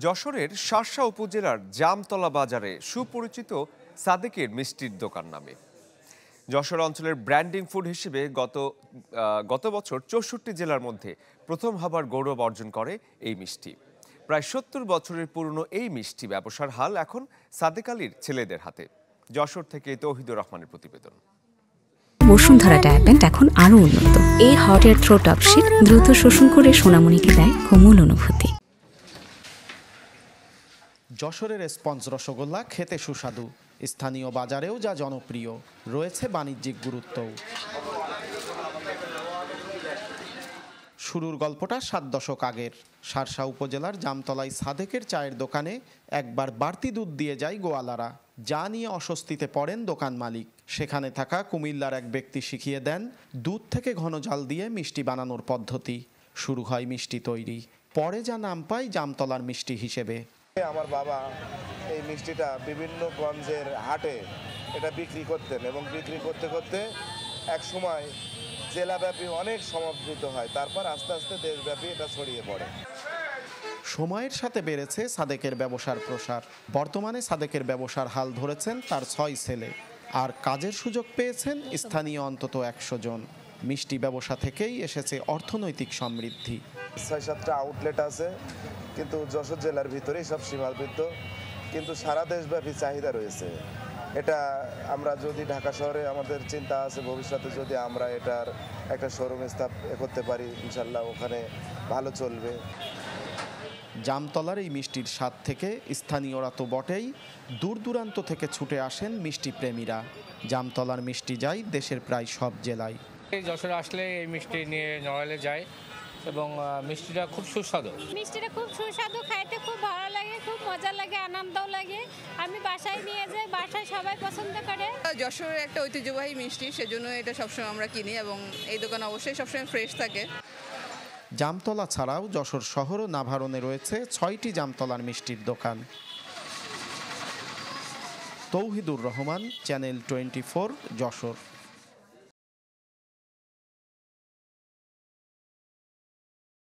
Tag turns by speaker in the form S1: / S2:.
S1: যশোরের শার্শা উপজেলার জামতলা বাজারে সুপরিচিত সাদেকের মিষ্টির দোকান নামে যশোর অঞ্চলের ব্র্যান্ডিং ফুড হিসেবে গত বছর ৬৪ জেলার মধ্যে প্রথম হবার গৌরব অর্জন করে এই মিষ্টি। প্রায় ৭০ বছরের পুরনো এই মিষ্টি ব্যবসার হাল এখন সাদেক আলীর ছেলেদের হাতে। যশোর থেকে তৌহিদুর রহমানের প্রতিবেদন।
S2: বসুন্ধরা ডায়াপেন্ট এখন আরো উন্নত। এই hot air through top sheet দ্রুত শোষণ করে সোনামণিকে দেয় কোমল অনুভূতি।
S3: যশোরের স্পঞ্জ রসগোল্লা খেতে সুস্বাদু, স্থানীয় বাজারেও যা জনপ্রিয়, রয়েছে বাণিজ্যিক গুরুত্বও। শুরুর গল্পটা ৭ দশক আগের। শার্শা উপজেলার জামতলায় সাদেকের চায়ের দোকানে একবার বাড়তি দুধ দিয়ে যায় গোয়ালারা, যা নিয়ে অস্বস্তিতে পড়েন দোকান মালিক। সেখানে থাকা কুমিল্লার এক ব্যক্তি শিখিয়ে দেন দুধ থেকে ঘন জাল দিয়ে মিষ্টি বানানোর পদ্ধতি। শুরু হয় মিষ্টি তৈরি, পরে যা নাম পায় জামতলার মিষ্টি হিসেবে।
S4: আমার বাবা এই মিষ্টিটা বিভিন্ন গঞ্জের হাটে এটা বিক্রি করতেন এবং বিক্রি করতে করতে এক সময় জেলাব্যাপী অনেক সমাদৃত হয়, তারপর আস্তে আস্তে দেশব্যাপী এটা ছড়িয়ে পড়ে।
S3: সময়ের সাথে বেড়েছে সাদেকের ব্যবসার প্রসার। বর্তমানে সাদেকের ব্যবসার হাল ধরেছেন তার ৬ ছেলে, আর কাজের সুযোগ পেয়েছেন স্থানীয় অন্তত ১০০ জন। মিষ্টি ব্যবসা থেকেই এসেছে অর্থনৈতিক সমৃদ্ধি।
S4: ৬-৭টা আউটলেট আছে, কিন্তু যশোর জেলার ভিতরেই সব সীমাবদ্ধ, কিন্তু সারা দেশব্যাপী চাহিদা রয়েছে। এটা আমরা যদি ঢাকা শহরে আমাদের চিন্তা আছে ভবিষ্যতে যদি আমরা এটার একটা শোরুম করতে পারি, ইনশাল্লাহ ওখানে ভালো চলবে।
S3: জামতলার এই মিষ্টির স্বাদ থেকে স্থানীয়রা তো বটেই, দূর দূরান্ত থেকে ছুটে আসেন মিষ্টি প্রেমীরা। জামতলার মিষ্টি যায় দেশের প্রায় সব জেলায়।
S5: যশোরে আসলে এই মিষ্টি নিয়ে নড়াইলে যায় এবং মিষ্টিটা খুব সুস্বাদু।
S6: মিষ্টিটা খুব সুস্বাদু, খাইতে খুব ভালো লাগে, খুব মজা লাগে, আনন্দও লাগে। আমি বাসায় নিয়ে যাই, বাসায় সবাই পছন্দ করে।
S7: যশোরের একটা ঐতিহ্যবাহী মিষ্টি, সেজন্য এটা সবসময় আমরা কিনি এবং এই দোকান অবশ্যই সবসময় ফ্রেশ থাকে।
S3: জামতলা ছাড়াও যশোর শহর ও নাভারণে রয়েছে ৬টি জামতলার মিষ্টির দোকান। তৌহিদুর রহমান, চ্যানেল 24, যশোর।